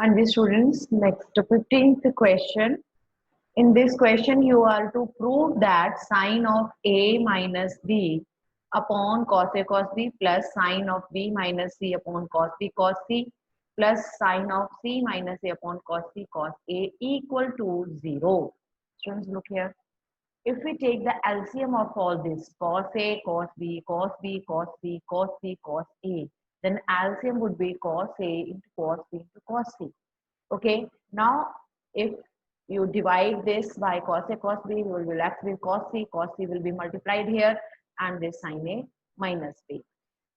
And the students, next 15th question. In this question, you are to prove that sine of A minus B upon cos A cos B plus sine of B minus C upon cos B cos C plus sine of C minus A upon cos C cos A equal to 0. Students, look here. If we take the LCM of all this, cos A, cos B, cos B, cos C, cos C, cos A, then LCM would be cos A into cos B into cos C. Okay, now if you divide this by cos A cos B, you will be left with cos C will be multiplied here, and this sin A minus B.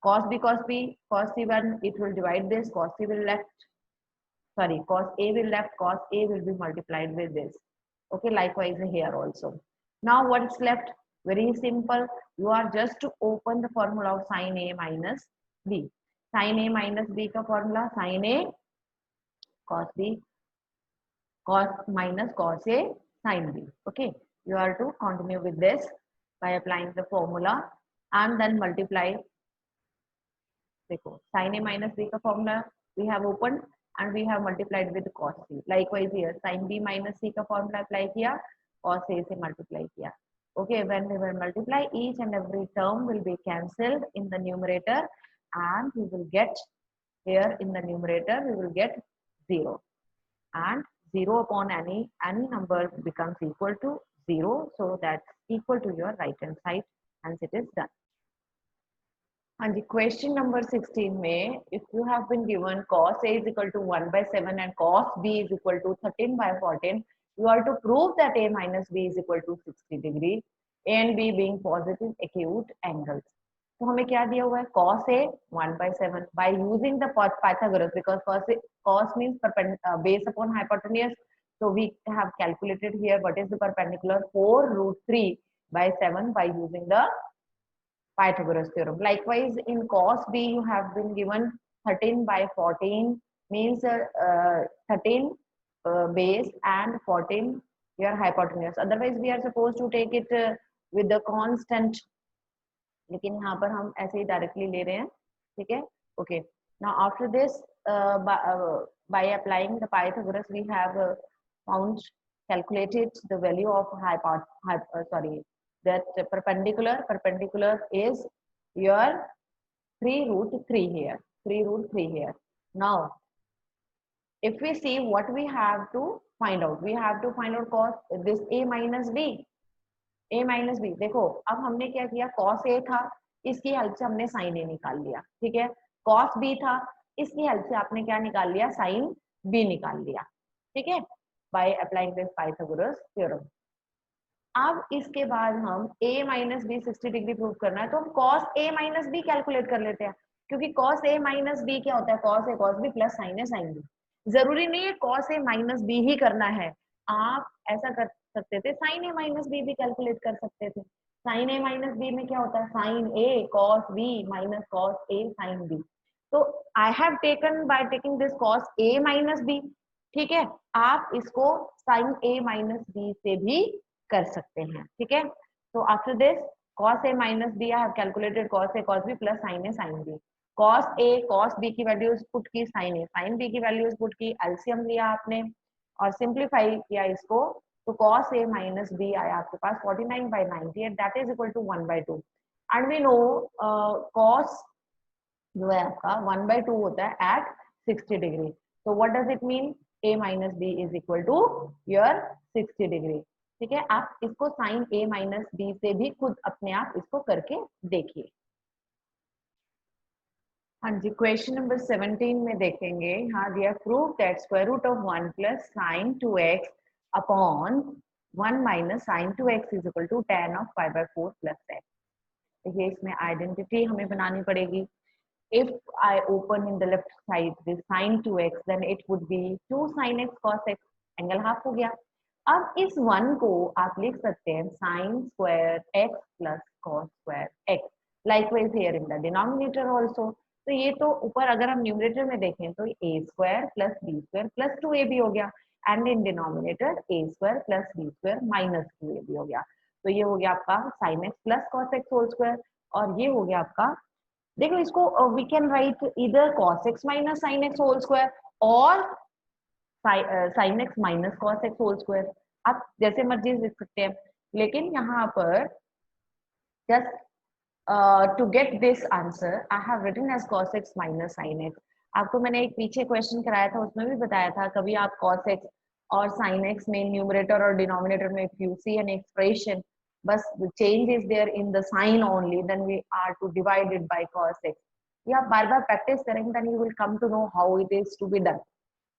Cos B cos B cos C, when it will divide this, cos C will left, sorry, cos A will left, cos A will be multiplied with this. Okay, likewise here also. Now what's left? Very simple. You are just to open the formula of sin A minus B. Sin A minus B का formula sin A cos B cos minus cos A sin B. Okay, you are to continue with this by applying the formula and then multiply. देखो sin A minus B का formula we have opened and we have multiplied with cos C. Likewise here sin B minus C का formula apply किया, cos A से multiply किया. Okay, when we will multiply, each and every term will be cancelled in the numerator, and we will get here in the numerator we will get 0, and 0 upon any number becomes equal to 0, so that's equal to your right hand side, and it is done. And the question number 16 में, if you have been given cos A is equal to 1 by 7 and cos B is equal to 13 by 14, you are to prove that A minus B is equal to 60 degree, A and B being positive acute angles. तो हमें क्या दिया हुआ है? Cos A 1 by 7 by using the Pythagoras, because cos means base upon hypotenuse. So we have calculated here what is the perpendicular 4 root 3 by 7 by using the Pythagoras theorem. Likewise, in cos B, you have been given 13 by 14 means 13 base and 14 your hypotenuse. Otherwise, we are supposed to take it with the constant. लेकिन यहाँ पर हम ऐसे ही directly ले रहे हैं, ठीक है? Okay. Now after this, by applying the Pythagoras, we have calculated the value of that perpendicular is your 3 root 3 here. Now if we see what we have to find out, we have to find out cos this A minus B. देखो अब हमने क्या किया, cos A था, इसकी help से हमने sin A निकाल लिया, ठीक है? cos B था, इसकी हेल्प से आपने क्या निकाल लिया, sin B निकाल लिया, ठीक है? by applying this Pythagoras theorem. अब इसके बाद हम a minus B 60 degree prove करना है, तो हम cos a minus B calculate कर लेते हैं, क्योंकि cos a माइनस बी क्या होता है, cos a cos b plus sin a sin b. जरूरी नहीं है cos a माइनस बी ही करना है, आप ऐसा कर सकते थे sin a माइनस बी भी कैलकुलेट कर सकते थे. sin a माइनस बी में क्या होता है, sin a cos b माइनस cos a sin b. तो I have taken by taking this cos a minus B, ठीक है? आप इसको sin a माइनस बी से भी कर सकते हैं, ठीक है? तो after this cos a minus b I have calculated cos a cos b plus sin a sin b. cos a cos b की वैल्यूज पुट की, sin a sin b की वैल्यूज पुट की, एलसीएम लिया आपने और simplify किया इसको, तो cos a minus b आया आपके पास 49 by 98, that is equal to 1 by 2. and we know cos जो है आपका 1 by 2 होता है at 60 degree. so what does it mean, a minus b is equal to your 60 degree. ठीक है? आप इसको sin a माइनस बी से भी खुद अपने आप इसको करके देखिए. हाँ जी, क्वेश्चन नंबर 17 में देखेंगे, हाँ दिया prove that square root of 1 plus sin 2x upon 1 minus sin 2x is equal to tan of 5/4 plus x. देखिए इसमें आइडेंटिटी हमें बनानी पड़ेगी. If I open in the left side this sin 2x, then it would be 2 sin x cos x, angle half हो गया. अब इस 1 को आप लिख सकते हैं sin square x plus cos square x. Likewise here in the denominator also. तो ये तो ऊपर अगर हम न्यूमरेटर में देखें तो a square plus b square plus 2ab हो गया, and in denominator a square plus b square minus 2ab हो गया. तो ये हो गया आपका sin x plus cos x whole square, और ये हो गया आपका, देखो इसको वी कैन राइट इधर cos x minus sin x whole square or sine x minus cos x whole square, आप जैसे मर्जी लिख सकते हैं, लेकिन यहाँ पर just to get this answer I have written as cos x minus sin x. आपको मैंने एक पीछे क्वेश्चन कराया था, उसमें भी बताया था, कभी आप cos x और sin x में न्यूमरेटर और डिनोमिनेटर में if you see an expression, बस the change is there in the sign only, then we are to divide it by cos x. ये आप बार बार प्रैक्टिस करेंगे then you will come to know how it is to be done.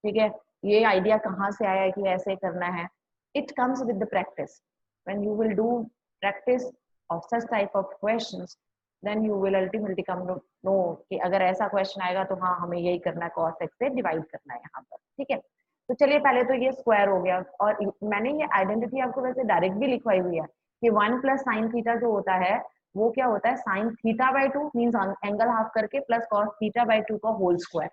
ठीक है, ये idea कहाँ से आया कि ऐसे करना है? It comes with the practice. When you will do practice of such type of questions, then you will ultimately come to know कि अगर ऐसा क्वेश्चन आएगा तो हाँ हमें यही करना है, cos x से डिवाइड करना है यहाँ पर. ठीक है, तो चलिए पहले तो ये स्क्वायर हो गया, और मैंने ये आइडेंटिटी आपको वैसे डायरेक्ट भी लिखवाई हुई है कि 1 प्लस साइन थीटा जो होता है वो क्या होता है, sine theta by 2 means angle half करके प्लस कॉस थीटा बाई 2 का होल स्क्वायर.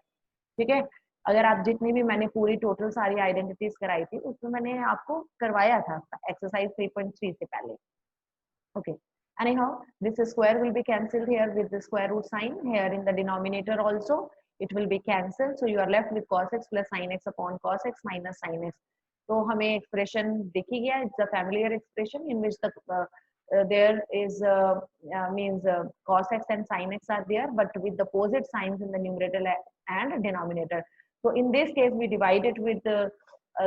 ठीक है, अगर आप जितनी भी मैंने पूरी टोटल सारी आइडेंटिटीज कराई थी उसमें मैंने आपको करवाया था एक्सरसाइज 3.3 से पहले. Okay. Anyhow, this square will be cancelled here with the square root sign. Here in the denominator also, it will be cancelled. So you are left with cos x plus sin x upon cos x minus sin x. तो हमें expression दिखी गया. It's a familiar expression in which there is means cos x and sin x are there, but with the opposite signs in the numerator and denominator. So in this case, we divide it with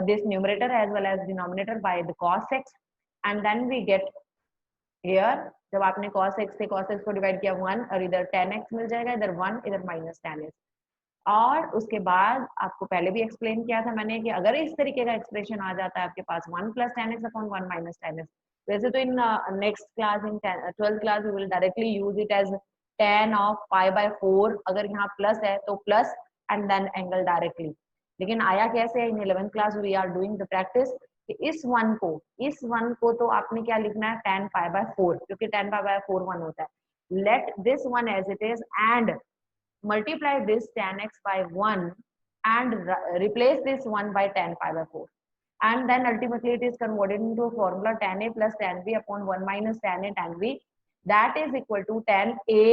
this numerator as well as denominator by the cos x, and then we get here जब आपने cos x से cos x को divide किया 1, और इधर tan x मिल जाएगा, इधर 1, इधर माइनस tan x. और उसके बाद आपको पहले भी एक्सप्लेन किया था मैंने कि अगर इस तरीके का एक्सप्रेशन आ जाता है आपके पास 1 plus tan x upon 1 minus tan x, वैसे तो in next class in 12th class we will directly use it as tan of pi by 4, अगर यहाँ प्लस है तो plus and then angle directly. लेकिन आया कैसे, in 11th class we are doing the practice कि इस वन को तो आपने क्या लिखना है, tan पाई बाय 4, क्योंकि tan पाई बाय 4 1 होता है. Let this one as it is and multiply this tan x by 1 and replace this 1 by tan pi by 4, and then ultimately it is converted into a formula tan a plus tan b upon 1 minus tan a tan b, that is equal to tan a,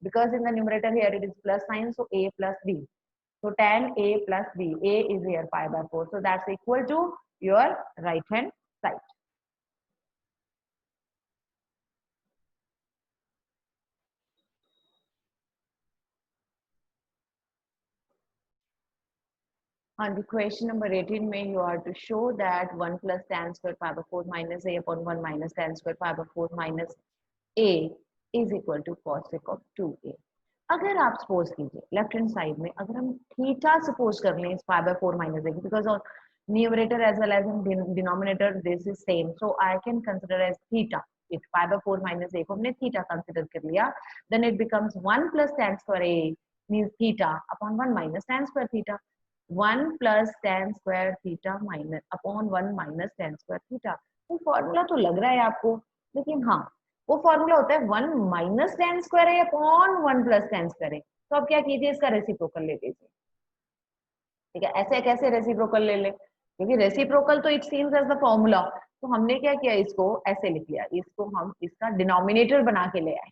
because in the numerator here it is plus sign, so a plus b, so tan a plus b, a is here pi by 4, so that's equal to your right hand side. On the question number 18 में you are to show that 1 plus tan square pi by 4 minus a upon 1 minus tan square pi by 4 minus a is equal to cos sec of 2a. अगर आप suppose कीजिए left hand side में अगर हम theta suppose कर लें इस pi by 4 minus a, because of numerator as well as in denominator this is same, so I can consider as theta. If pi by 4 minus a को हमने theta consider कर लिया, then it becomes 1 plus tan square a means theta upon 1 minus tan square theta. 1 plus tan square theta minus upon 1 minus tan square theta. तो formula तो लग रहा है आपको, लेकिन हाँ वो फॉर्मूला होता है 1 माइनस tan स्क्वायर है अपॉन 1 प्लस tan स्क्वायर है. तो आप क्या कीजिए, इसका रेसिप्रोकल ले लीजिए. ठीक है, ऐसे कैसे रेसिप्रोकल ले ले, क्योंकि रेसिप्रोकल तो it seems as the formula. तो हमने क्या किया, इसको ऐसे लिख लिया, इसको हम इसका डिनोमिनेटर बना के ले आए.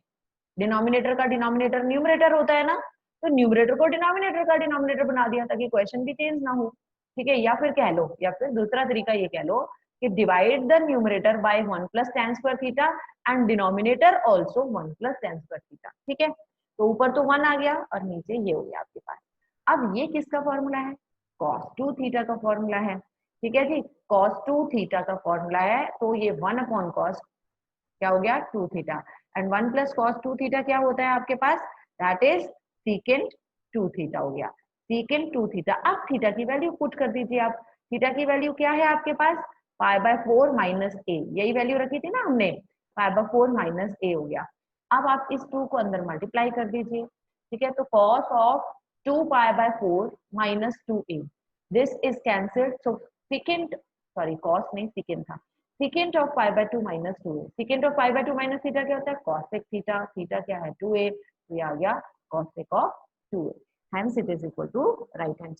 डिनोमिनेटर का डिनोमिनेटर न्यूमरेटर होता है ना, तो न्यूमरेटर को डिनोमिनेटर का डिनोमिनेटर बना दिया ताकि क्वेश्चन भी चेंज ना हो. ठीक है, या फिर कह लो, या फिर दूसरा तरीका ये कह लो कि divide the numerator bye 1 plus tan square theta and denominator also 1 plus tan square theta. ठीक है, तो ऊपर तो 1 आ गया और नीचे ये हो गया आपके पास. अब ये किसका फॉर्मूला है, cos 2 थीटा का फॉर्मूला है. ठीक है जी, cos 2 थीटा का फॉर्मूला है, तो ये 1 अपॉन cos क्या हो गया 2 theta, and 1 plus cos 2 theta क्या होता है आपके पास, दैट इज secant 2 थीटा हो गया. secant 2 theta. अब थीटा की वैल्यू पुट कर दीजिए आप. थीटा की वैल्यू क्या है आपके पास, पाई बाय 4 माइनस ए, यही वैल्यू रखी थी ना हमने, पाई बाय 4 माइनस ए हो गया. अब आप इस 2 को अंदर मल्टीप्लाई कर दीजिए. ठीक है, तो cos of 2 pi by 4 minus 2a, this is cancelled, so secant sorry cos नहीं secant था, secant of pi bye 2 minus 2a. secant of pi bye 2 minus theta क्या होता है, cos sec थीटा. थीटा क्या है 2a, तो ये आ गया cos sec of 2a. Hence it is equal to right hand.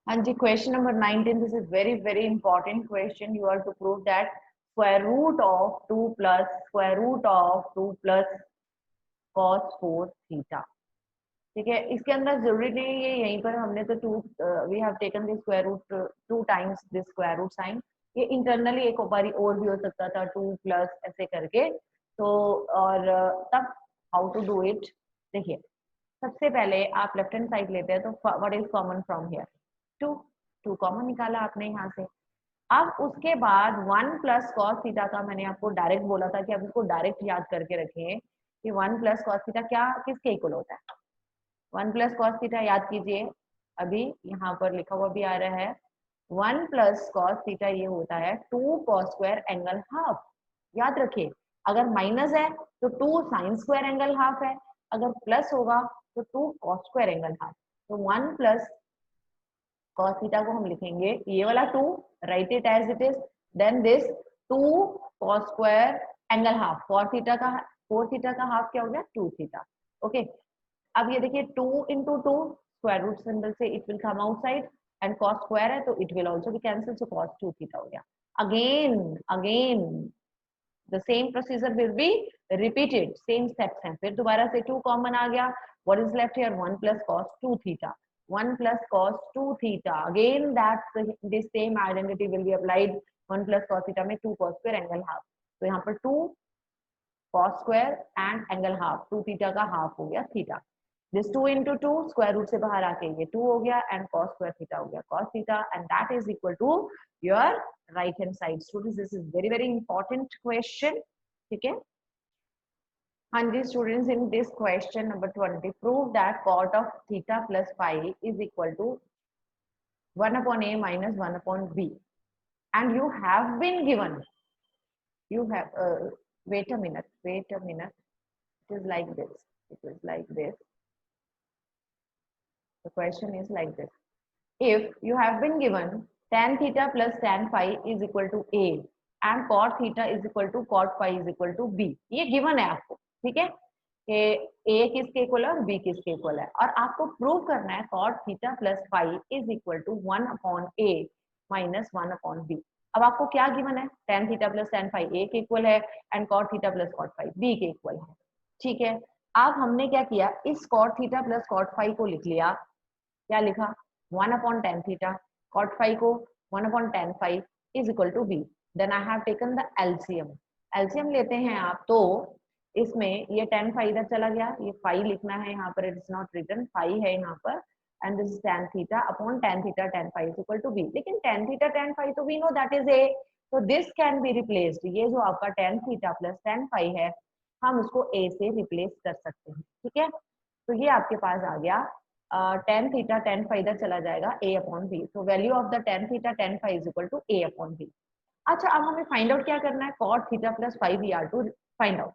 And the question number 19, this is very important question. You are to prove that square root of 2 plus square root of 2 plus cos 4 theta ठीक है, इसके अंदर जरूरी नहीं है यहीं पर हमने तो to we have taken the square root 2 times this square root sign, ये इंटरनली एक बारी और भी हो सकता था 2 प्लस ऐसे करके। तो और तब हाउ टू डू इट, देखिए सबसे पहले आप लेफ्ट हैंड साइड लेते हैं तो what is common from here, 2, 2 common निकाला आपने यहाँ से। अब उसके बाद 1 प्लस कॉस थीटा का मैंने आपको डायरेक्ट बोला था कि आप इसको डायरेक्ट याद करके रखें कि 1 प्लस कॉस थीटा क्या किसके इक्वल होता है, 1 प्लस कॉस थीटा याद कीजिए, अभी यहाँ पर लिखा हुआ भी आ रहा है 1 प्लस कॉस थीटा ये होता है 2 कॉस स्क्वायर एंगल हाफ। याद रखिए अगर माइनस है तो 2 साइन स्क्वायर एंगल हाफ है, अगर प्लस होगा तो 2 कॉस स्क्वायर एंगल हाफ। तो 1 प्लस cos थीटा को हम लिखेंगे ये वाला 2, write it as it is, then this 2 cos square angle half, 4 theta का हाफ क्या हो गया 2 थीटा। ओके, अब ये देखिए 2 into 2 स्क्वायर रूट सिंबल से it will come outside and cos square है तो it will also be cancel, so cos 2 theta हो गया। Again the same procedure will be repeated, same steps हैं, फिर दोबारा से 2 कॉमन आ गया, what is left here 1 plus cos 2 theta, 1 plus cos 2 theta, again that the same identity will be applied, 1 plus cos theta में 2 cos square angle half, तो यहाँ पर 2 cos square and angle half, 2 theta का half हो गया theta, this 2 into 2 square root से बाहर आके ये 2 हो गया and cos square theta हो गया cos theta, and that is equal to your right hand side. Students, this is very very important question. ठीक है, हाँ जी students, in this question number 20 prove that cot of theta plus phi is equal to 1 upon a minus 1 upon b, and you have been given, you have wait a minute, it is like this, it is like this, the question is like this, if you have been given tan theta plus tan phi is equal to a and cot theta is equal to cot phi is equal to b, ये given है आपको, ठीक है, कि a किसके equal है और b किसके इक्वल है, और आपको प्रूव करना है cot theta plus phi is equal to 1 upon a minus 1 upon b। अब आपको क्या गिवन है, tan theta plus tan phi a के इक्वल है and cot theta plus cot phi b के इक्वल है, ठीक है। अब हमने क्या किया, इस cot theta plus cot phi को लिख लिया, क्या लिखा 1 upon tan theta, cot phi को 1 upon tan phi is equal to b, then I have taken the LCM, LCM लेते हैं आप तो इसमें ये tan phi इधर चला गया, ये phi लिखना है यहाँ पर, it is not written, phi है यहाँ पर, and this is tan theta upon tan theta tan phi is equal to b, लेकिन tan theta tan phi तो we know that is a, so this can be replaced, ये जो आपका tan theta plus tan phi है हम उसको a से replace कर सकते हैं, ठीक है। तो ये आपके पास आ गया tan theta tan phi इधर चला जाएगा a upon b, so value of the tan theta tan phi is equal to a upon b। अच्छा अब हमें फाइंड आउट क्या करना है, cot theta plus phi we are to find out,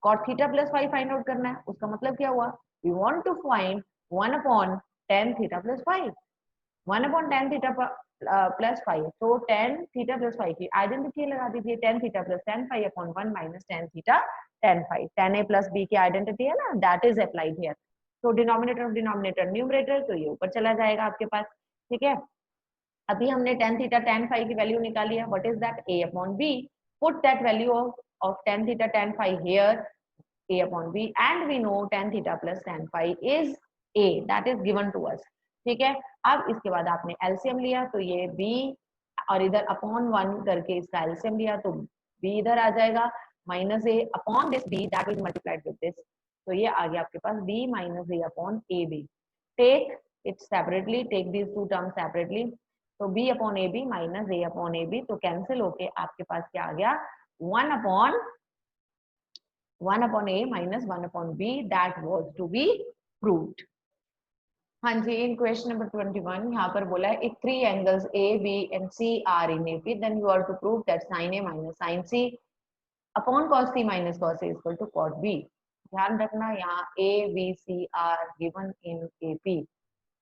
cot theta plus phi find out करना है, उसका मतलब क्या हुआ, we want to find 1 upon tan theta plus phi, 1 upon tan theta plus phi, तो tan theta plus phi की identity लगा दीजिए, tan theta plus tan phi upon 1 minus tan theta tan phi, tan a plus b की identity है ना, that is applied here, तो denominator of denominator numerator, तो ये ऊपर चला जाएगा आपके पास, ठीक है। अभी हमने tan theta tan phi की वैल्यू निकाली है, what is that a upon b, put that value of tan theta tan phi here a upon b, and we know tan theta plus tan phi is a, that is given to us, ठीक है। अब इसके बाद आपने LCM लिया तो ये b और इधर अपॉन 1 करके इसका एलसीएम लिया तो b इधर आ जाएगा minus a upon this b that will multiplied with this, तो ये आ गया आपके पास b minus a upon ab, take it separately, take these two term separately, तो b upon ab minus a upon ab, तो कैंसिल होके आपके पास क्या आ गया 1 upon a minus 1 upon b, that was to be proved। हाँ जी, इन question number 21 यहाँ पर बोला है, if three angles a b and c are in AP, then you are to prove that sin a minus sin c upon cos c minus cos a is equal to cot b। ध्यान रखना यहाँ a b c are given in AP,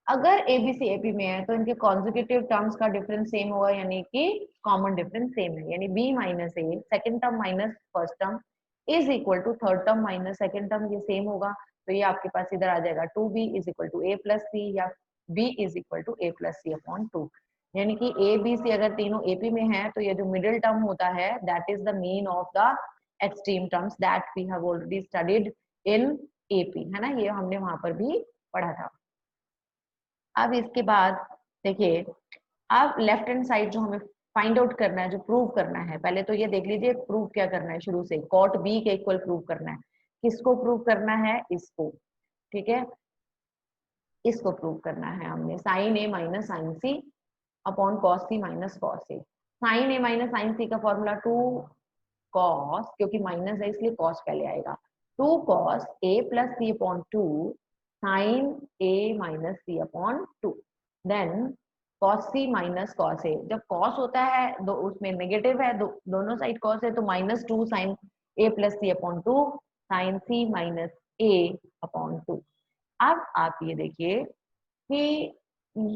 अगर A B C AP में है तो इनके consecutive terms का difference same होगा, यानी कि कॉमन डिफरेंस सेम है, यानी b minus a second term minus first term is equal to third term minus second term, ये सेम होगा, तो ये आपके पास इधर आ जाएगा 2b is equal to a plus c, या b is equal to a plus C upon 2, यानी कि a b c अगर तीनों एपी में है तो ये जो मिडिल टर्म होता है that is the mean of the extreme terms that we have already studied in AP, है ना, ये हमने वहां पर भी पढ़ा था। अब इसके बाद देखिए, अब लेफ्ट हैंड साइड जो हमें फाइंड आउट करना है, जो प्रूव करना है, पहले तो ये देख लीजिए प्रूव क्या करना है। शुरू से कॉट बी के इक्वल प्रूव करना है। किसको प्रूव करना है? इसको। ठीक है, इसको प्रूव करना है हमने, sign A minus sign C upon cos C minus cos A. Sign A minus sign सी का फॉर्मूला 2 कॉस, क्योंकि माइनस है इसलिए कॉस पहले आएगा, 2 cos A plus C upon 2 sign A minus C upon 2। Then cos C minus cos A, जब cos होता है उसमें नेगेटिव है, दोनों साइड कॉस है, तो माइनस 2 साइन ए प्लस सी अपॉन 2 साइन सी माइनस ए अपॉन 2। अब आप ये देखिए कि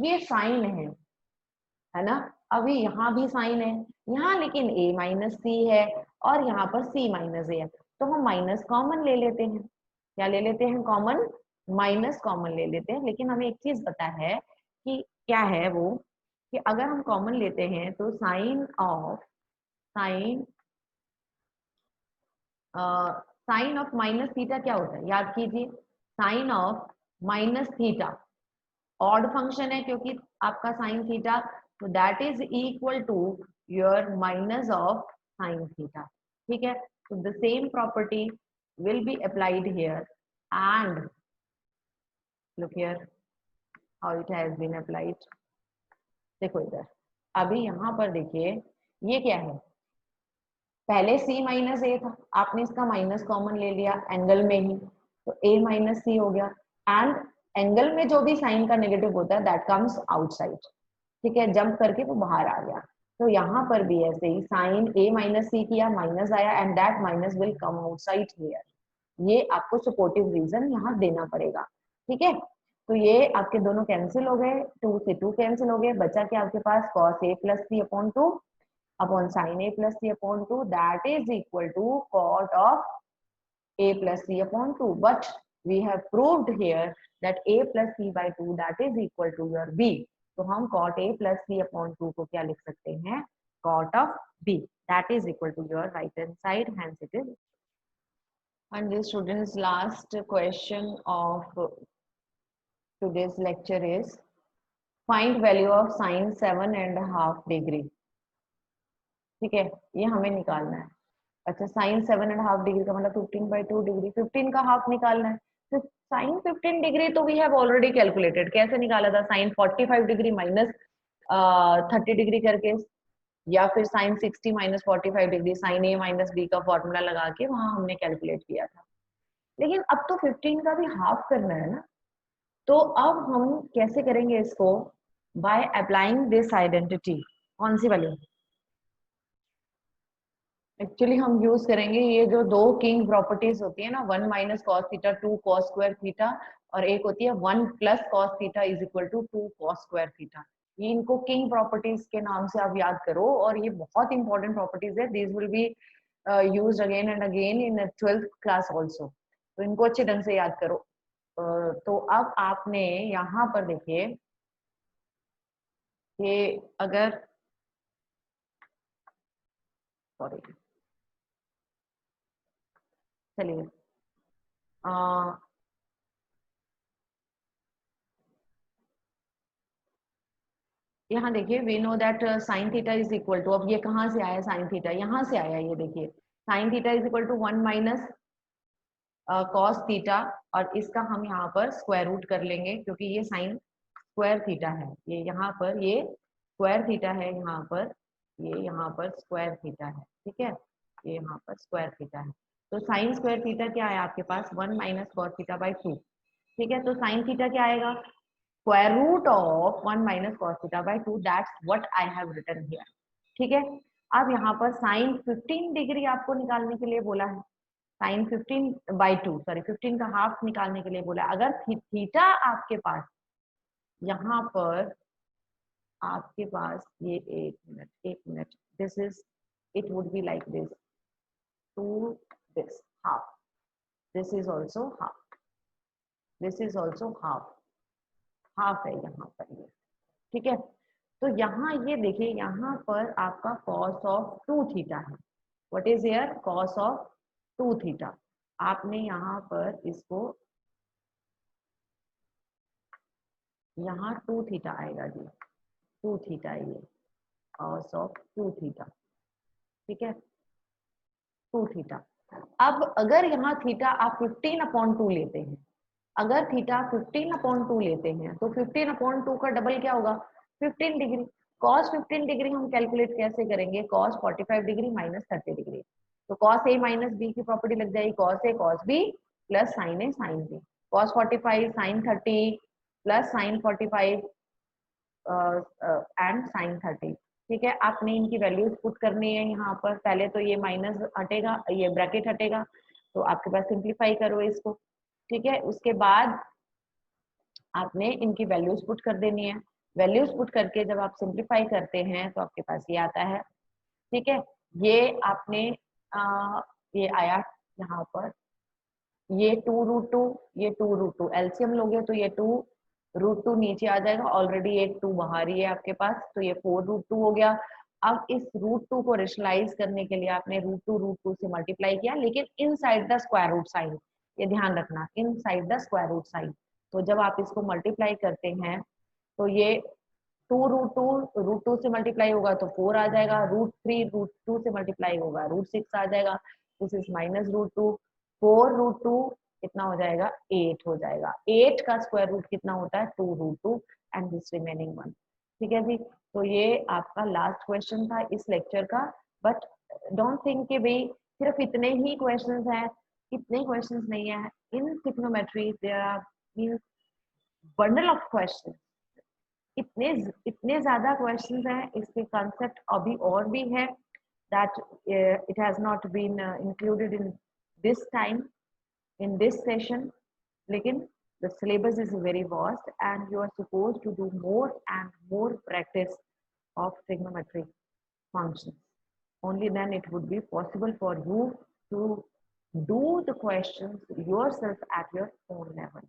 ये साइन है ना, अभी यहाँ भी साइन है, यहाँ लेकिन a माइनस सी है और यहाँ पर c माइनस ए है, तो हम माइनस कॉमन ले लेते हैं। क्या ले लेते हैं? कॉमन, माइनस कॉमन ले लेते हैं। लेकिन हमें एक चीज पता है कि क्या है वो, कि अगर हम कॉमन लेते हैं तो साइन ऑफ माइनस थीटा क्या होता है? याद कीजिए, sine of minus theta odd function है क्योंकि आपका साइन थीटा, तो that is equal to your minus of sine theta. ठीक है, तो the same property will be applied here and look here how it has been applied. देखो इधर, अभी यहाँ पर देखिए ये क्या है, पहले c माइनस ए था, आपने इसका माइनस कॉमन ले लिया एंगल में ही, तो a माइनस सी हो गया। एंड एंगल में जो भी साइन का नेगेटिव होता है दैट कम्स आउटसाइड। ठीक है, जंप करके वो बाहर आ गया। तो यहाँ पर भी ऐसे ही साइन a माइनस सी किया, माइनस आया and that minus will come outside here. ये आपको सपोर्टिव रीजन यहाँ देना पड़ेगा। ठीक है, तो ये आपके दोनों कैंसिल हो गए, 2 से 2 कैंसिल हो गए, बचा क्या आपके पास? cos a plus C upon 2 upon sin a plus c upon 2 that is equal to cot of a plus c upon 2, but we have proved here that a plus c by 2 that is equal to your b, तो हम cot a plus c upon 2 को क्या लिख सकते हैं? Cot of b that is equal to your right hand side, hence it is. And the students last question of today's lecture is find value of sin 7.5 degree. ठीक है, ये हमें निकालना है। अच्छा, साइन 7.5 डिग्री का मतलब 15/2 डिग्री, 15 का हाफ निकालना है। तो साइन 15 डिग्री तो वी हैव ऑलरेडी कैलकुलेटेड, कैसे निकाला था? साइन 45 डिग्री माइनस 30 डिग्री करके, या फिर साइन 60 माइनस 45 डिग्री, साइन ए माइनस बी का फॉर्मूला लगा के वहां हमने कैलकुलेट किया था। लेकिन अब तो 15 का भी हाफ करना है ना, तो अब हम कैसे करेंगे इसको? By applying this identity. कौन सी वाली? एक्चुअली हम यूज करेंगे ये जो दो किंग प्रॉपर्टीज होती है ना, 1 minus cos theta 2 cos square theta, और एक होती है 1 plus cos theta is equal to 2 cos square theta. ये इनको किंग प्रॉपर्टीज के नाम से आप याद करो, और ये बहुत इंपॉर्टेंट प्रॉपर्टीज है। This will be used again and again in 12th class also, तो इनको अच्छे ढंग से याद करो। तो अब आपने यहाँ पर देखिए कि अगर, सॉरी चलिए, यहाँ देखिए, we know that sine theta is equal to, अब ये कहाँ से आया साइन थीटा? यहाँ से आया, ये देखिए sine theta is equal to 1 minus cos theta, और इसका हम यहाँ पर स्क्वायर रूट कर लेंगे क्योंकि ये साइन स्क्वायर थीटा है, ये यहाँ पर ये स्क्वायर थीटा है, यहाँ पर ये यहाँ पर स्क्वायर थीटा है। ठीक है, ये यहाँ पर स्क्वायर थीटा है, तो साइन स्क्वायर थीटा क्या है आपके पास? 1 माइनस कॉस थीटा बाई 2। ठीक है, तो साइन थीटा क्या आएगा? Square root of 1 minus cos theta by 2, that's what I have written here. ठीक है, अब यहाँ पर साइन 15 डिग्री आपको निकालने के लिए बोला है, साइन 15/2, सॉरी 15 का हाफ निकालने के लिए बोला है। अगर थीटा आपके पास यहाँ पर, आपके पास ये, एक minute, this is, it would be like this, to this half, this is also half, this is also half, half है यहाँ पर ये। ठीक है, तो यहाँ ये देखिए, यहाँ पर आपका cos ऑफ 2 थीटा है। What is here? cos of 2 theta. आपने यहाँ पर इसको यहाँ 2 थीटा आएगा जी, 2 थीटा ये cos ऑफ 2 थीटा, ठीक है, 2 थीटा। अब अगर यहाँ थीटा आप 15/2 लेते हैं, अगर थीटा 15/2 लेते हैं तो 15/2 का डबल क्या होगा, 15 डिग्री। cos 15 डिग्री हम कैलकुलेट कैसे करेंगे, cos 45 डिग्री माइनस 30 डिग्री। तो cos a माइनस b की प्रॉपर्टी लग जाएगी, cos a cos b plus sin a sin b, cos 45 sin 30 plus sin 45 and sin 30। ठीक है, आपने इनकी वैल्यूज पुट करनी है यहाँ पर। पहले तो ये माइनस हटेगा, ये ब्रैकेट हटेगा, तो आपके पास सिंप्लीफाई करो इसको। ठीक है, उसके बाद आपने इनकी वैल्यूज पुट कर देनी है। वैल्यूज पुट करके जब आप सिंप्लीफाई करते हैं तो आपके पास ये आता है। ठीक है, ये आपने ये आया यहाँ पर, ये 2√2, ये 2√2, एलसीएम लोगे तो ये 2√2 नीचे आ जाएगा, ऑलरेडी एक 2 बाहर ही है आपके पास, तो ये 4√2 हो गया। अब इस √2 को रेशनलाइज करने के लिए आपने √2 से मल्टीप्लाई किया, लेकिन inside the square root sign, ये ध्यान रखना, inside the square root sign. तो जब आप इसको मल्टीप्लाई करते हैं तो ये 2√2 से मल्टीप्लाई होगा तो 4 आ जाएगा, √3 √2 से मल्टीप्लाई होगा √6 आ जाएगा, दिस इज माइनस √2, 4√2 कितना हो जाएगा, 8 हो जाएगा। 8 का स्क्वायर रूट कितना होता है, 2√2 एंड दिस रिमेनिंग 1। ठीक है जी, तो ये आपका लास्ट क्वेश्चन था इस लेक्चर का। बट डोंट थिंक कि भाई सिर्फ इतने ही क्वेश्चंस हैं, इतने क्वेश्चंस नहीं है in trigonometry, there are bundle of questions, इतने इतने ज्यादा क्वेश्चंस हैं। इसके कंसेप्ट अभी और भी है, that it has not been included in this time, in this session, लेकिन the syllabus is very vast and you are supposed to do more and more practice of trigonometric functions. Only then it would be possible for you to do the questions yourself at your own level.